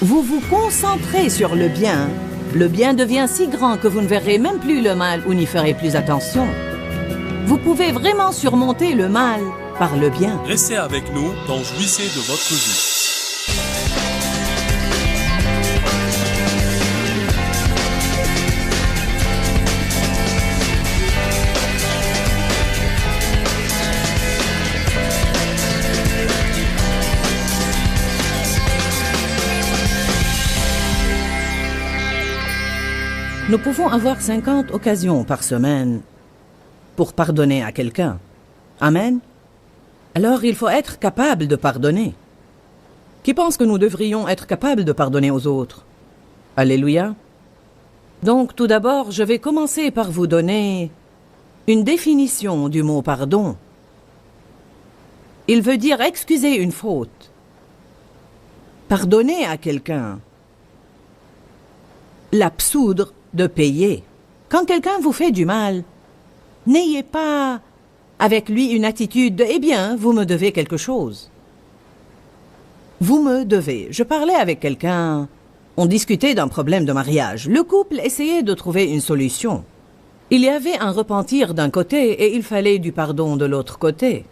Vous vous concentrez sur le bien devient si grand que vous ne verrez même plus le mal ou n'y ferez plus attention. Vous pouvez vraiment surmonter le mal par le bien. Restez avec nous dans Jouissez de votre vie. Nous pouvons avoir 50 occasions par semaine pour pardonner à quelqu'un. Amen. Alors il faut être capable de pardonner. Qui pense que nous devrions être capables de pardonner aux autres? Alléluia. Donc tout d'abord, je vais commencer par vous donner une définition du mot pardon. Il veut dire excuser une faute. Pardonner à quelqu'un. L'absoudre de payer. Quand quelqu'un vous fait du mal, n'ayez pas avec lui une attitude de « Eh bien, vous me devez quelque chose ». Vous me devez. Je parlais avec quelqu'un, on discutait d'un problème de mariage. Le couple essayait de trouver une solution. Il y avait un repentir d'un côté et il fallait du pardon de l'autre côté.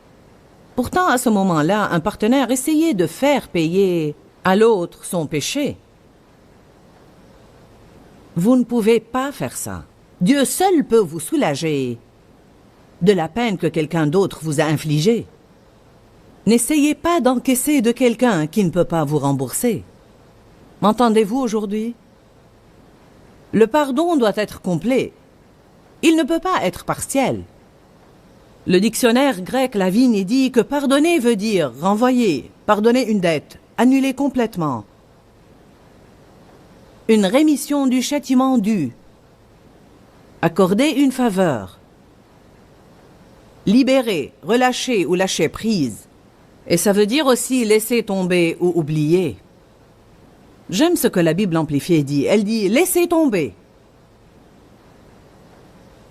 Pourtant, à ce moment-là, un partenaire essayait de faire payer à l'autre son péché. Vous ne pouvez pas faire ça. Dieu seul peut vous soulager de la peine que quelqu'un d'autre vous a infligée. N'essayez pas d'encaisser de quelqu'un qui ne peut pas vous rembourser. M'entendez-vous aujourd'hui? Le pardon doit être complet. Il ne peut pas être partiel. Le dictionnaire grec Lavigne dit que pardonner veut dire renvoyer, pardonner une dette, annuler complètement. Une rémission du châtiment dû, accorder une faveur, libérer, relâcher ou lâcher prise. Et ça veut dire aussi laisser tomber ou oublier. J'aime ce que la Bible amplifiée dit. Elle dit « laisser tomber ».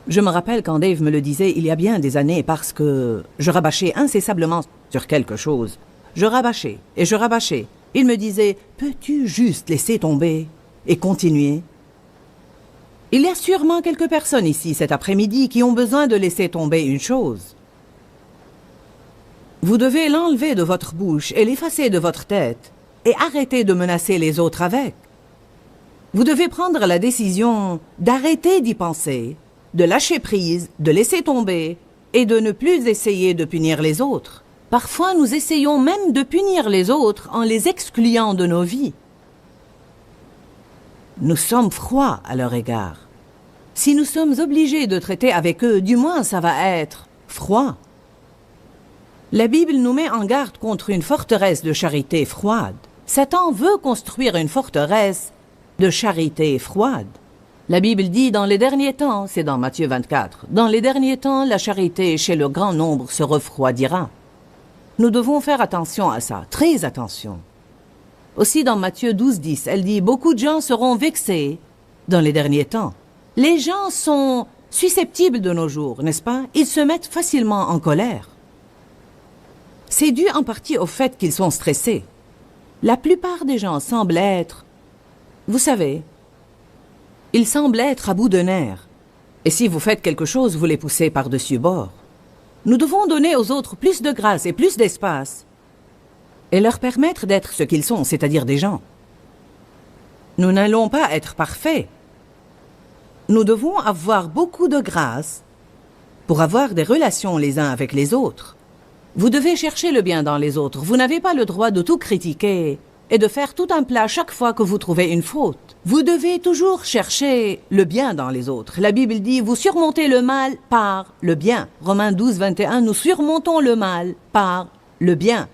Je me rappelle quand Dave me le disait il y a bien des années parce que je rabâchais incessablement sur quelque chose. Je rabâchais et je rabâchais. Il me disait « peux-tu juste laisser tomber ?» et continuer. Il y a sûrement quelques personnes ici cet après-midi qui ont besoin de laisser tomber une chose. Vous devez l'enlever de votre bouche et l'effacer de votre tête et arrêter de menacer les autres avec. Vous devez prendre la décision d'arrêter d'y penser, de lâcher prise, de laisser tomber et de ne plus essayer de punir les autres. Parfois, nous essayons même de punir les autres en les excluant de nos vies. Nous sommes froids à leur égard. Si nous sommes obligés de traiter avec eux, du moins ça va être froid. La Bible nous met en garde contre une forteresse de charité froide. Satan veut construire une forteresse de charité froide. La Bible dit dans les derniers temps, c'est dans Matthieu 24, dans les derniers temps, la charité chez le grand nombre se refroidira. Nous devons faire attention à ça, très attention. Aussi dans Matthieu 12, 10, elle dit « Beaucoup de gens seront vexés dans les derniers temps ». Les gens sont susceptibles de nos jours, n'est-ce pas? Ils se mettent facilement en colère. C'est dû en partie au fait qu'ils sont stressés. La plupart des gens semblent être, vous savez, ils semblent être à bout de nerfs. Et si vous faites quelque chose, vous les poussez par-dessus bord. Nous devons donner aux autres plus de grâce et plus d'espace et leur permettre d'être ce qu'ils sont, c'est-à-dire des gens. Nous n'allons pas être parfaits. Nous devons avoir beaucoup de grâce pour avoir des relations les uns avec les autres. Vous devez chercher le bien dans les autres. Vous n'avez pas le droit de tout critiquer et de faire tout un plat chaque fois que vous trouvez une faute. Vous devez toujours chercher le bien dans les autres. La Bible dit « Vous surmontez le mal par le bien ». Romains 12, 21, nous surmontons le mal par le bien.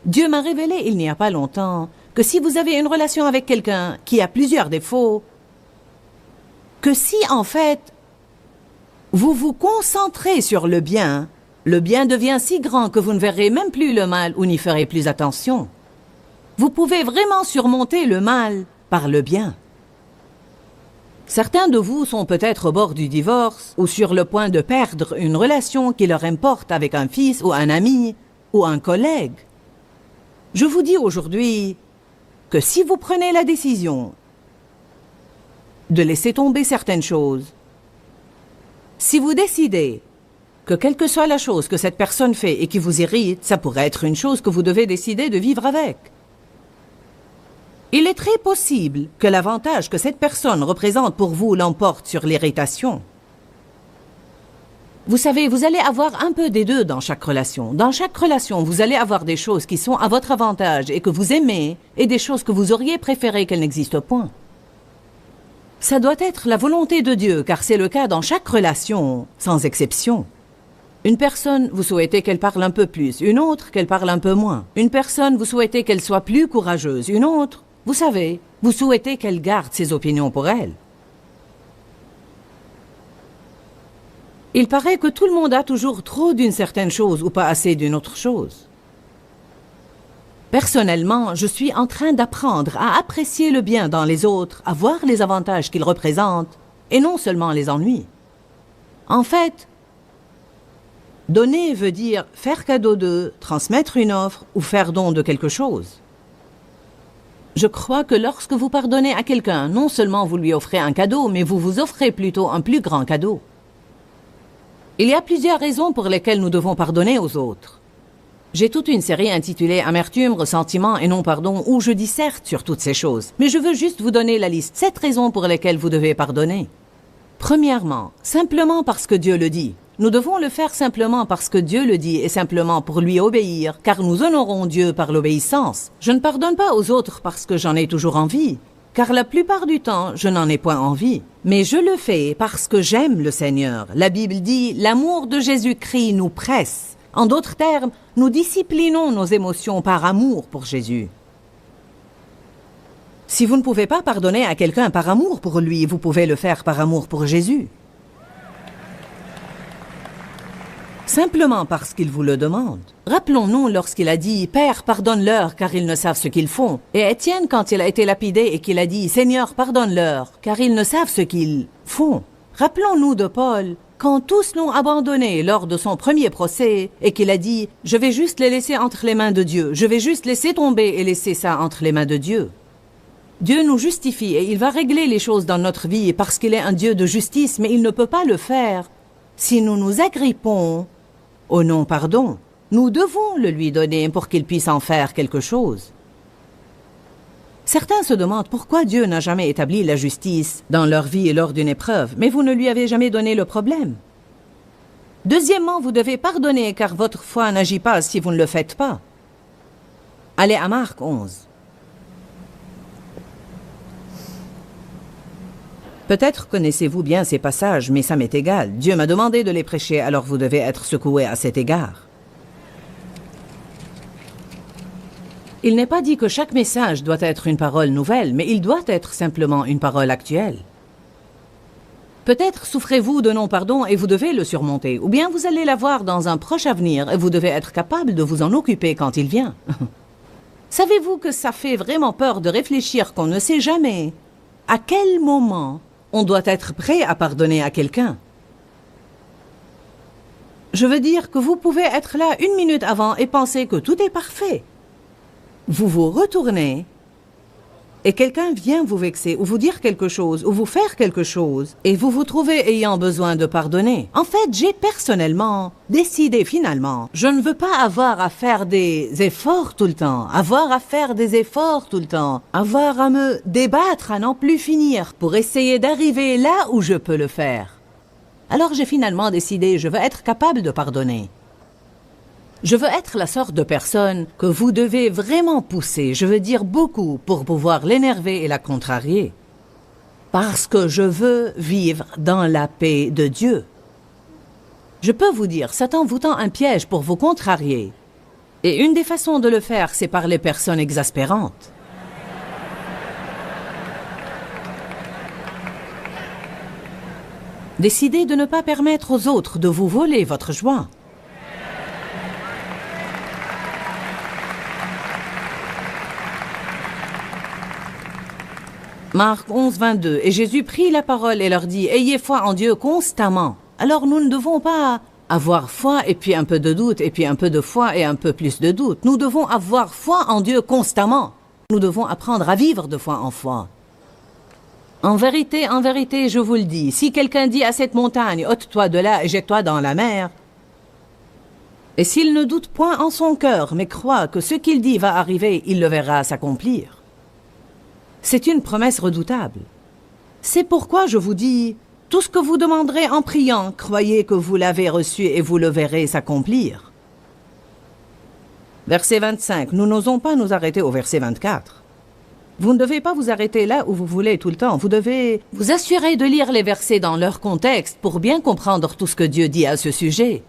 Dieu m'a révélé il n'y a pas longtemps que si vous avez une relation avec quelqu'un qui a plusieurs défauts, que si en fait vous vous concentrez sur le bien devient si grand que vous ne verrez même plus le mal ou n'y ferez plus attention. Vous pouvez vraiment surmonter le mal par le bien. Certains de vous sont peut-être au bord du divorce ou sur le point de perdre une relation qui leur importe avec un fils ou un ami ou un collègue. Je vous dis aujourd'hui que si vous prenez la décision de laisser tomber certaines choses, si vous décidez que quelle que soit la chose que cette personne fait et qui vous irrite, ça pourrait être une chose que vous devez décider de vivre avec. Il est très possible que l'avantage que cette personne représente pour vous l'emporte sur l'irritation. Vous savez, vous allez avoir un peu des deux dans chaque relation. Dans chaque relation, vous allez avoir des choses qui sont à votre avantage et que vous aimez, et des choses que vous auriez préféré qu'elles n'existent point. Ça doit être la volonté de Dieu, car c'est le cas dans chaque relation, sans exception. Une personne, vous souhaitez qu'elle parle un peu plus, une autre, qu'elle parle un peu moins. Une personne, vous souhaitez qu'elle soit plus courageuse, une autre, vous savez, vous souhaitez qu'elle garde ses opinions pour elle. Il paraît que tout le monde a toujours trop d'une certaine chose ou pas assez d'une autre chose. Personnellement, je suis en train d'apprendre à apprécier le bien dans les autres, à voir les avantages qu'ils représentent, et non seulement les ennuis. En fait, donner veut dire faire cadeau de, transmettre une offre ou faire don de quelque chose. Je crois que lorsque vous pardonnez à quelqu'un, non seulement vous lui offrez un cadeau, mais vous vous offrez plutôt un plus grand cadeau. Il y a plusieurs raisons pour lesquelles nous devons pardonner aux autres. J'ai toute une série intitulée « Amertume, ressentiment et non-pardon » où je disserte sur toutes ces choses. Mais je veux juste vous donner la liste 7 raisons pour lesquelles vous devez pardonner. Premièrement, simplement parce que Dieu le dit. Nous devons le faire simplement parce que Dieu le dit et simplement pour lui obéir, car nous honorons Dieu par l'obéissance. Je ne pardonne pas aux autres parce que j'en ai toujours envie, car la plupart du temps, je n'en ai point envie. Mais je le fais parce que j'aime le Seigneur. La Bible dit « L'amour de Jésus-Christ nous presse ». En d'autres termes, nous disciplinons nos émotions par amour pour Jésus. Si vous ne pouvez pas pardonner à quelqu'un par amour pour lui, vous pouvez le faire par amour pour Jésus. Simplement parce qu'il vous le demande. Rappelons-nous lorsqu'il a dit « Père, pardonne-leur, car ils ne savent ce qu'ils font ». Et Étienne, quand il a été lapidé et qu'il a dit « Seigneur, pardonne-leur, car ils ne savent ce qu'ils font ». Rappelons-nous de Paul, quand tous l'ont abandonné lors de son premier procès et qu'il a dit « Je vais juste les laisser entre les mains de Dieu, je vais juste laisser tomber et laisser ça entre les mains de Dieu ». Dieu nous justifie et il va régler les choses dans notre vie parce qu'il est un Dieu de justice, mais il ne peut pas le faire si nous nous agrippons au non-pardon. Nous devons le lui donner pour qu'il puisse en faire quelque chose. Certains se demandent pourquoi Dieu n'a jamais établi la justice dans leur vie lors d'une épreuve, mais vous ne lui avez jamais donné le problème. Deuxièmement, vous devez pardonner car votre foi n'agit pas si vous ne le faites pas. Allez à Marc 11. Peut-être connaissez-vous bien ces passages, mais ça m'est égal. Dieu m'a demandé de les prêcher, alors vous devez être secoué à cet égard. Il n'est pas dit que chaque message doit être une parole nouvelle, mais il doit être simplement une parole actuelle. Peut-être souffrez-vous de non-pardon et vous devez le surmonter, ou bien vous allez l'avoir dans un proche avenir et vous devez être capable de vous en occuper quand il vient. Savez-vous que ça fait vraiment peur de réfléchir qu'on ne sait jamais à quel moment on doit être prêt à pardonner à quelqu'un? Je veux dire que vous pouvez être là 1 minute avant et penser que tout est parfait. Vous vous retournez et quelqu'un vient vous vexer ou vous dire quelque chose ou vous faire quelque chose et vous vous trouvez ayant besoin de pardonner. En fait, j'ai personnellement décidé finalement, je ne veux pas avoir à faire des efforts tout le temps, avoir à me débattre à n'en plus finir pour essayer d'arriver là où je peux le faire. Alors j'ai finalement décidé, je veux être capable de pardonner. Je veux être la sorte de personne que vous devez vraiment pousser, je veux dire beaucoup, pour pouvoir l'énerver et la contrarier. Parce que je veux vivre dans la paix de Dieu. Je peux vous dire, Satan vous tend un piège pour vous contrarier. Et une des façons de le faire, c'est par les personnes exaspérantes. Décidez de ne pas permettre aux autres de vous voler votre joie. Marc 11, 22. Et Jésus prit la parole et leur dit « Ayez foi en Dieu constamment ». Alors nous ne devons pas avoir foi et puis un peu de doute et puis un peu de foi et un peu plus de doute. Nous devons avoir foi en Dieu constamment. Nous devons apprendre à vivre de foi en foi. En vérité, je vous le dis, si quelqu'un dit à cette montagne, ôte-toi de là et jette-toi dans la mer, et s'il ne doute point en son cœur, mais croit que ce qu'il dit va arriver, il le verra s'accomplir. C'est une promesse redoutable. C'est pourquoi je vous dis, tout ce que vous demanderez en priant, croyez que vous l'avez reçu et vous le verrez s'accomplir. Verset 25, nous n'osons pas nous arrêter au verset 24. Vous ne devez pas vous arrêter là où vous voulez tout le temps. Vous devez vous assurer de lire les versets dans leur contexte pour bien comprendre tout ce que Dieu dit à ce sujet.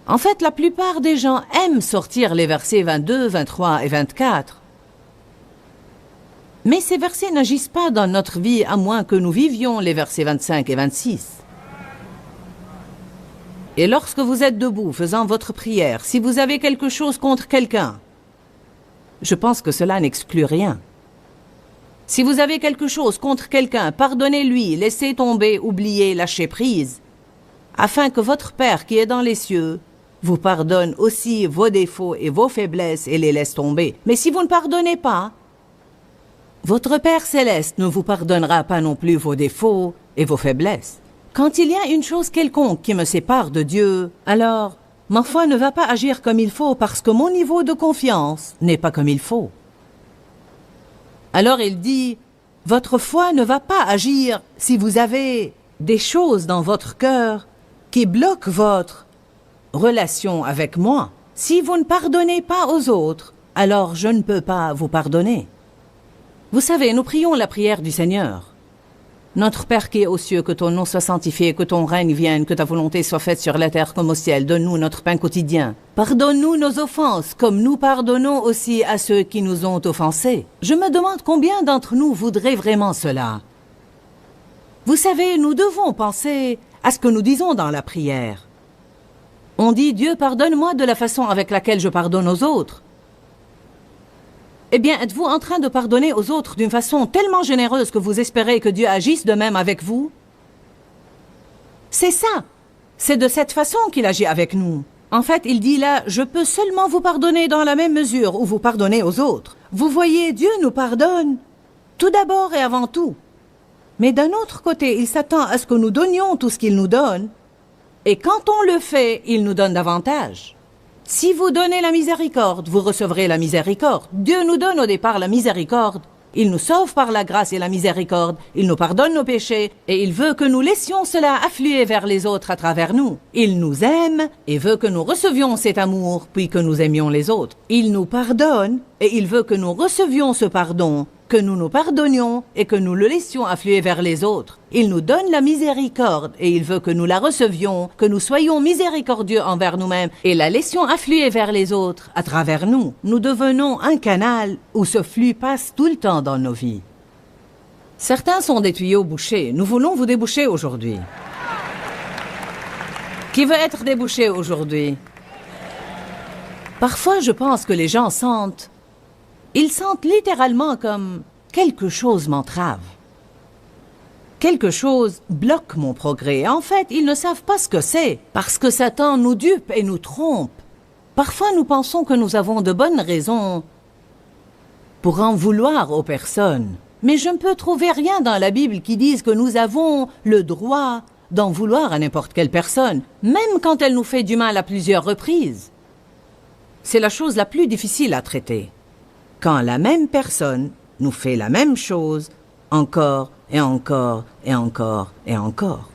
En fait, la plupart des gens aiment sortir les versets 22, 23 et 24. Mais ces versets n'agissent pas dans notre vie à moins que nous vivions les versets 25 et 26. Et lorsque vous êtes debout faisant votre prière, si vous avez quelque chose contre quelqu'un, je pense que cela n'exclut rien. Si vous avez quelque chose contre quelqu'un, pardonnez-lui, laissez tomber, oubliez, lâchez prise, afin que votre Père qui est dans les cieux vous pardonne aussi vos défauts et vos faiblesses et les laisse tomber. Mais si vous ne pardonnez pas, votre Père céleste ne vous pardonnera pas non plus vos défauts et vos faiblesses. Quand il y a une chose quelconque qui me sépare de Dieu, alors ma foi ne va pas agir comme il faut parce que mon niveau de confiance n'est pas comme il faut. Alors il dit, votre foi ne va pas agir si vous avez des choses dans votre cœur qui bloquent votre relation avec moi. Si vous ne pardonnez pas aux autres, alors je ne peux pas vous pardonner. Vous savez, nous prions la prière du Seigneur. Notre Père qui est aux cieux, que ton nom soit sanctifié, que ton règne vienne, que ta volonté soit faite sur la terre comme au ciel. Donne-nous notre pain quotidien. Pardonne-nous nos offenses, comme nous pardonnons aussi à ceux qui nous ont offensés. Je me demande combien d'entre nous voudraient vraiment cela. Vous savez, nous devons penser à ce que nous disons dans la prière. On dit, Dieu, pardonne-moi de la façon avec laquelle je pardonne aux autres. Eh bien, êtes-vous en train de pardonner aux autres d'une façon tellement généreuse que vous espérez que Dieu agisse de même avec vous? C'est ça. C'est de cette façon qu'il agit avec nous. En fait, il dit là, je peux seulement vous pardonner dans la même mesure où vous pardonnez aux autres. Vous voyez, Dieu nous pardonne, tout d'abord et avant tout. Mais d'un autre côté, il s'attend à ce que nous donnions tout ce qu'il nous donne. Et quand on le fait, il nous donne davantage. Si vous donnez la miséricorde, vous recevrez la miséricorde. Dieu nous donne au départ la miséricorde. Il nous sauve par la grâce et la miséricorde. Il nous pardonne nos péchés et il veut que nous laissions cela affluer vers les autres à travers nous. Il nous aime et veut que nous recevions cet amour puis que nous aimions les autres. Il nous pardonne et il veut que nous recevions ce pardon, que nous nous pardonnions et que nous le laissions affluer vers les autres. Il nous donne la miséricorde et il veut que nous la recevions, que nous soyons miséricordieux envers nous-mêmes et la laissions affluer vers les autres à travers nous. Nous devenons un canal où ce flux passe tout le temps dans nos vies. Certains sont des tuyaux bouchés. Nous voulons vous déboucher aujourd'hui. Qui veut être débouché aujourd'hui? Parfois, je pense que les gens sentent... Ils sentent littéralement comme quelque chose m'entrave. Quelque chose bloque mon progrès. En fait, ils ne savent pas ce que c'est, parce que Satan nous dupe et nous trompe. Parfois, nous pensons que nous avons de bonnes raisons pour en vouloir aux personnes. Mais je ne peux trouver rien dans la Bible qui dise que nous avons le droit d'en vouloir à n'importe quelle personne, même quand elle nous fait du mal à plusieurs reprises. C'est la chose la plus difficile à traiter. Quand la même personne nous fait la même chose, encore et encore et encore et encore.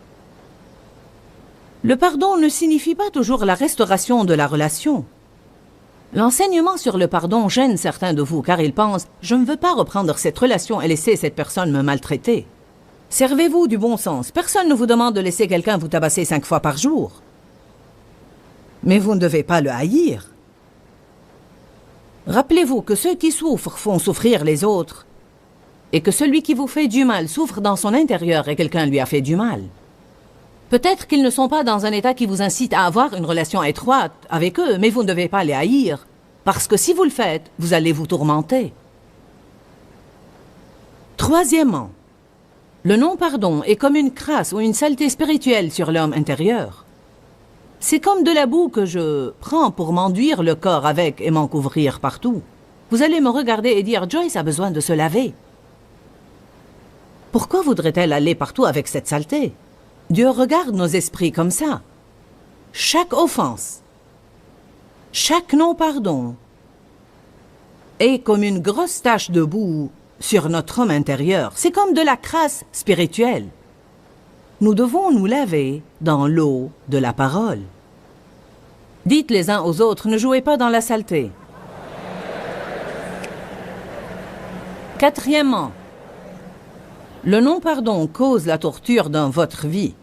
Le pardon ne signifie pas toujours la restauration de la relation. L'enseignement sur le pardon gêne certains de vous car ils pensent « Je ne veux pas reprendre cette relation et laisser cette personne me maltraiter ». Servez-vous du bon sens. Personne ne vous demande de laisser quelqu'un vous tabasser 5 fois par jour. Mais vous ne devez pas le haïr. Rappelez-vous que ceux qui souffrent font souffrir les autres et que celui qui vous fait du mal souffre dans son intérieur et quelqu'un lui a fait du mal. Peut-être qu'ils ne sont pas dans un état qui vous incite à avoir une relation étroite avec eux, mais vous ne devez pas les haïr, parce que si vous le faites, vous allez vous tourmenter. Troisièmement, le non-pardon est comme une crasse ou une saleté spirituelle sur l'homme intérieur. C'est comme de la boue que je prends pour m'enduire le corps avec et m'en couvrir partout. Vous allez me regarder et dire « Joyce a besoin de se laver ». Pourquoi voudrait-elle aller partout avec cette saleté? Dieu regarde nos esprits comme ça. Chaque offense, chaque non-pardon est comme une grosse tache de boue sur notre homme intérieur. C'est comme de la crasse spirituelle. Nous devons nous laver dans l'eau de la parole. Dites les uns aux autres, ne jouez pas dans la saleté. Quatrièmement, le non-pardon cause la torture dans votre vie.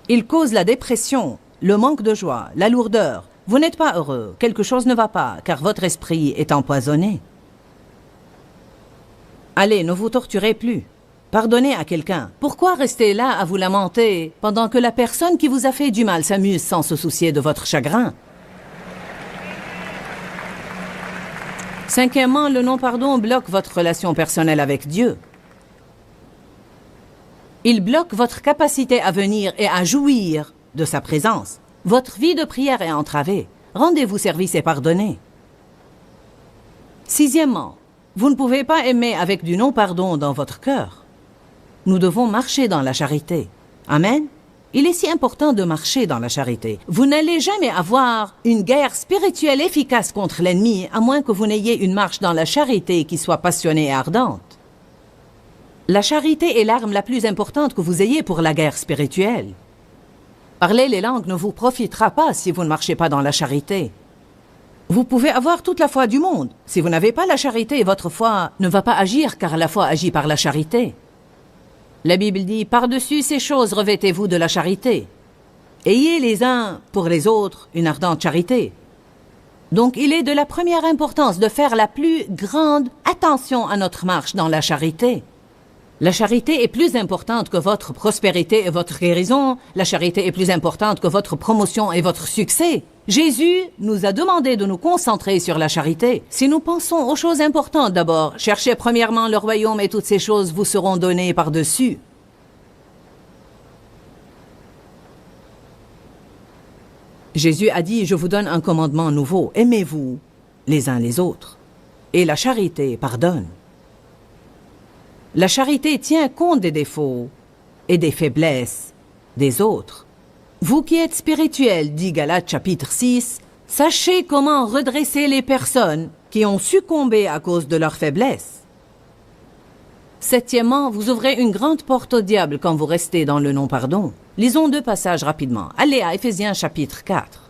Il cause la dépression, le manque de joie, la lourdeur. Vous n'êtes pas heureux, quelque chose ne va pas, car votre esprit est empoisonné. Allez, ne vous torturez plus. Pardonnez à quelqu'un. Pourquoi rester là à vous lamenter pendant que la personne qui vous a fait du mal s'amuse sans se soucier de votre chagrin? Cinquièmement, le non-pardon bloque votre relation personnelle avec Dieu. Il bloque votre capacité à venir et à jouir de sa présence. Votre vie de prière est entravée. Rendez-vous service et pardonnez. Sixièmement, vous ne pouvez pas aimer avec du non-pardon dans votre cœur. Nous devons marcher dans la charité. Amen. Il est si important de marcher dans la charité. Vous n'allez jamais avoir une guerre spirituelle efficace contre l'ennemi, à moins que vous n'ayez une marche dans la charité qui soit passionnée et ardente. La charité est l'arme la plus importante que vous ayez pour la guerre spirituelle. Parler les langues ne vous profitera pas si vous ne marchez pas dans la charité. Vous pouvez avoir toute la foi du monde. Si vous n'avez pas la charité, votre foi ne va pas agir, car la foi agit par la charité. La Bible dit, par-dessus ces choses, revêtez-vous de la charité. Ayez les uns pour les autres une ardente charité. Donc il est de la première importance de faire la plus grande attention à notre marche dans la charité. La charité est plus importante que votre prospérité et votre guérison. La charité est plus importante que votre promotion et votre succès. Jésus nous a demandé de nous concentrer sur la charité. Si nous pensons aux choses importantes d'abord, cherchez premièrement le royaume et toutes ces choses vous seront données par-dessus. Jésus a dit, je vous donne un commandement nouveau, aimez-vous les uns les autres. Et la charité pardonne. La charité tient compte des défauts et des faiblesses des autres. Vous qui êtes spirituels, dit Galates chapitre 6, sachez comment redresser les personnes qui ont succombé à cause de leurs faiblesses. Septièmement, vous ouvrez une grande porte au diable quand vous restez dans le non-pardon. Lisons 2 passages rapidement. Allez à Éphésiens chapitre 4.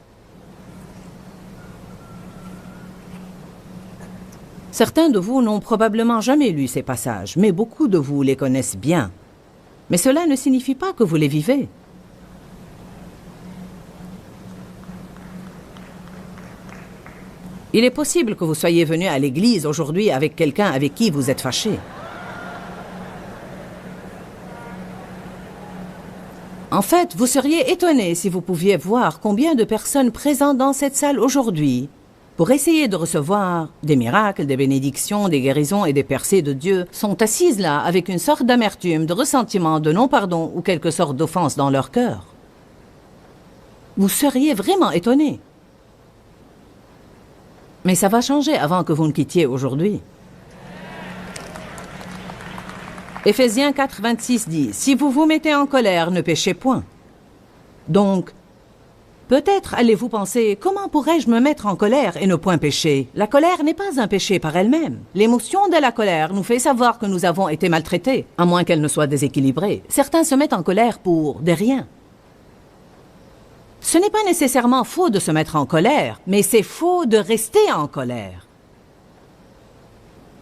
Certains de vous n'ont probablement jamais lu ces passages, mais beaucoup de vous les connaissent bien. Mais cela ne signifie pas que vous les vivez. Il est possible que vous soyez venu à l'église aujourd'hui avec quelqu'un avec qui vous êtes fâché. En fait, vous seriez étonné si vous pouviez voir combien de personnes présentes dans cette salle aujourd'hui pour essayer de recevoir des miracles, des bénédictions, des guérisons et des percées de Dieu, sont assises là avec une sorte d'amertume, de ressentiment, de non-pardon ou quelque sorte d'offense dans leur cœur. Vous seriez vraiment étonné. Mais ça va changer avant que vous ne quittiez aujourd'hui. Éphésiens 4, 26 dit, « Si vous vous mettez en colère, ne péchez point. » Donc, peut-être allez-vous penser, comment pourrais-je me mettre en colère et ne point pécher? La colère n'est pas un péché par elle-même. L'émotion de la colère nous fait savoir que nous avons été maltraités, à moins qu'elle ne soit déséquilibrée. Certains se mettent en colère pour des riens. Ce n'est pas nécessairement faux de se mettre en colère, mais c'est faux de rester en colère.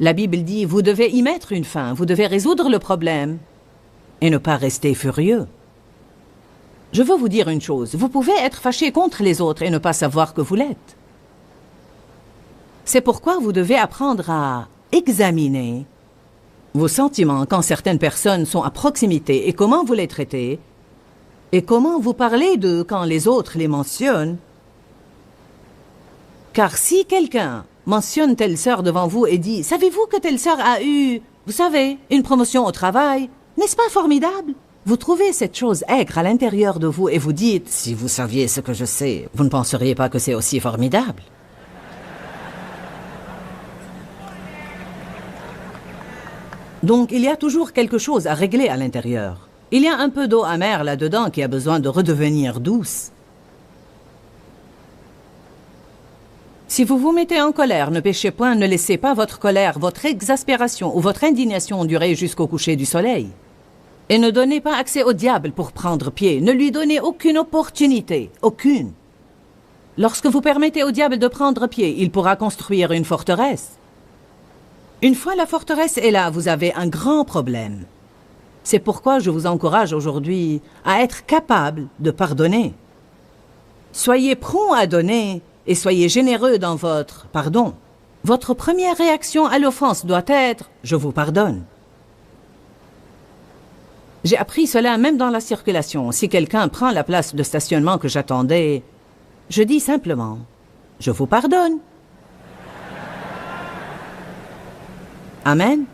La Bible dit, vous devez y mettre une fin, vous devez résoudre le problème et ne pas rester furieux. Je veux vous dire une chose, vous pouvez être fâché contre les autres et ne pas savoir que vous l'êtes. C'est pourquoi vous devez apprendre à examiner vos sentiments quand certaines personnes sont à proximité et comment vous les traitez et comment vous parlez d'eux quand les autres les mentionnent. Car si quelqu'un mentionne telle sœur devant vous et dit « Savez-vous que telle sœur a eu, vous savez, une promotion au travail? N'est-ce pas formidable ?» Vous trouvez cette chose aigre à l'intérieur de vous et vous dites « Si vous saviez ce que je sais, vous ne penseriez pas que c'est aussi formidable. » Donc il y a toujours quelque chose à régler à l'intérieur. Il y a un peu d'eau amère là-dedans qui a besoin de redevenir douce. Si vous vous mettez en colère, ne péchez point, ne laissez pas votre colère, votre exaspération ou votre indignation durer jusqu'au coucher du soleil. Et ne donnez pas accès au diable pour prendre pied, ne lui donnez aucune opportunité, aucune. Lorsque vous permettez au diable de prendre pied, il pourra construire une forteresse. Une fois la forteresse est là, vous avez un grand problème. C'est pourquoi je vous encourage aujourd'hui à être capable de pardonner. Soyez prompt à donner et soyez généreux dans votre pardon. Votre première réaction à l'offense doit être « je vous pardonne ». J'ai appris cela même dans la circulation. Si quelqu'un prend la place de stationnement que j'attendais, je dis simplement « je vous pardonne ». Amen.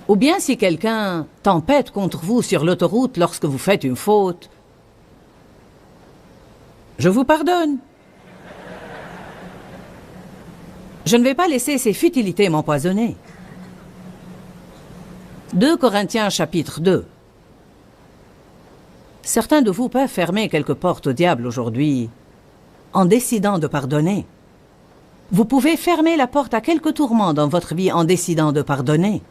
Ou bien si quelqu'un tempête contre vous sur l'autoroute lorsque vous faites une faute, je vous pardonne. Je ne vais pas laisser ces futilités m'empoisonner. 2 Corinthiens chapitre 2. Certains de vous peuvent fermer quelques portes au diable aujourd'hui en décidant de pardonner. Vous pouvez fermer la porte à quelques tourments dans votre vie en décidant de pardonner.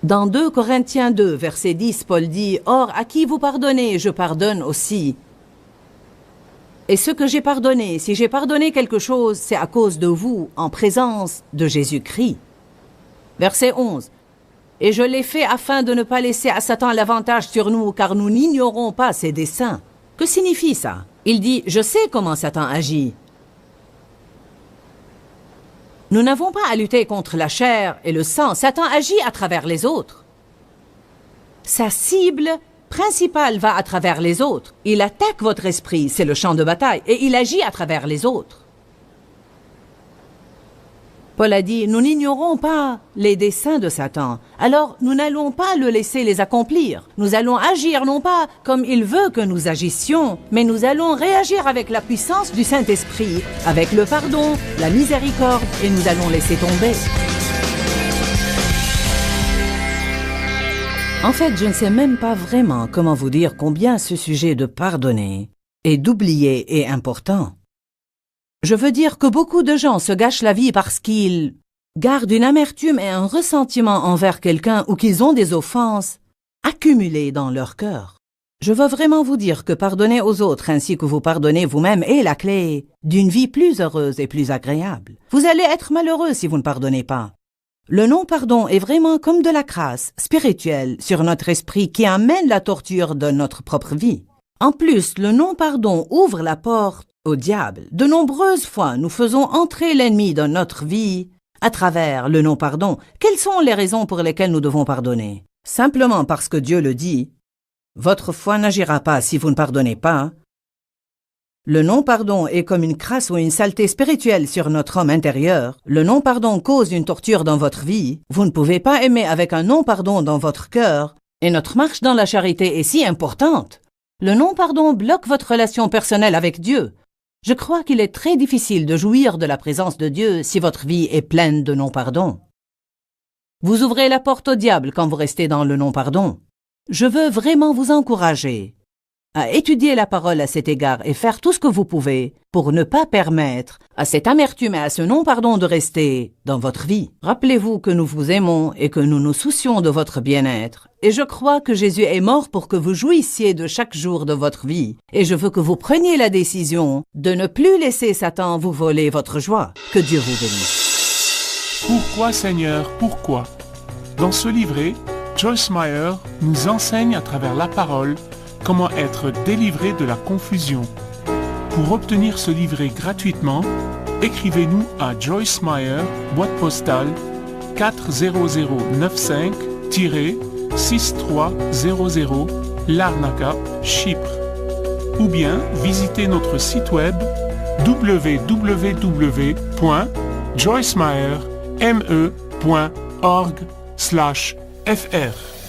Dans 2 Corinthiens 2, verset 10, Paul dit « Or, à qui vous pardonnez, je pardonne aussi. Et ce que j'ai pardonné, si j'ai pardonné quelque chose, c'est à cause de vous, en présence de Jésus-Christ. » Verset 11. « Et je l'ai fait afin de ne pas laisser à Satan l'avantage sur nous, car nous n'ignorons pas ses desseins. » Que signifie ça? Il dit « Je sais comment Satan agit. » Nous n'avons pas à lutter contre la chair et le sang. Satan agit à travers les autres. Sa cible principale va à travers les autres. Il attaque votre esprit, c'est le champ de bataille, et il agit à travers les autres. Paul a dit, nous n'ignorons pas les desseins de Satan, alors nous n'allons pas le laisser les accomplir. Nous allons agir non pas comme il veut que nous agissions, mais nous allons réagir avec la puissance du Saint-Esprit, avec le pardon, la miséricorde, et nous allons laisser tomber. En fait, je ne sais même pas vraiment comment vous dire combien ce sujet de pardonner et d'oublier est important. Je veux dire que beaucoup de gens se gâchent la vie parce qu'ils gardent une amertume et un ressentiment envers quelqu'un ou qu'ils ont des offenses accumulées dans leur cœur. Je veux vraiment vous dire que pardonner aux autres ainsi que vous pardonnez vous-même est la clé d'une vie plus heureuse et plus agréable. Vous allez être malheureux si vous ne pardonnez pas. Le non-pardon est vraiment comme de la crasse spirituelle sur notre esprit qui amène la torture de notre propre vie. En plus, le non-pardon ouvre la porte au diable. De nombreuses fois, nous faisons entrer l'ennemi dans notre vie à travers le non-pardon. Quelles sont les raisons pour lesquelles nous devons pardonner? Simplement parce que Dieu le dit. Votre foi n'agira pas si vous ne pardonnez pas. Le non-pardon est comme une crasse ou une saleté spirituelle sur notre homme intérieur. Le non-pardon cause une torture dans votre vie. Vous ne pouvez pas aimer avec un non-pardon dans votre cœur. Et notre marche dans la charité est si importante. Le non-pardon bloque votre relation personnelle avec Dieu. Je crois qu'il est très difficile de jouir de la présence de Dieu si votre vie est pleine de non-pardon. Vous ouvrez la porte au diable quand vous restez dans le non-pardon. Je veux vraiment vous encourager à étudier la parole à cet égard et faire tout ce que vous pouvez pour ne pas permettre à cette amertume et à ce non-pardon de rester dans votre vie. Rappelez-vous que nous vous aimons et que nous nous soucions de votre bien-être. Et je crois que Jésus est mort pour que vous jouissiez de chaque jour de votre vie. Et je veux que vous preniez la décision de ne plus laisser Satan vous voler votre joie. Que Dieu vous bénisse. Pourquoi, Seigneur, pourquoi? Dans ce livret, Joyce Meyer nous enseigne à travers la parole comment être délivré de la confusion. Pour obtenir ce livret gratuitement, écrivez-nous à Joyce Meyer, boîte postale 40095-6300 Larnaca, Chypre. Ou bien visitez notre site web www.joycemeyer.org/fr.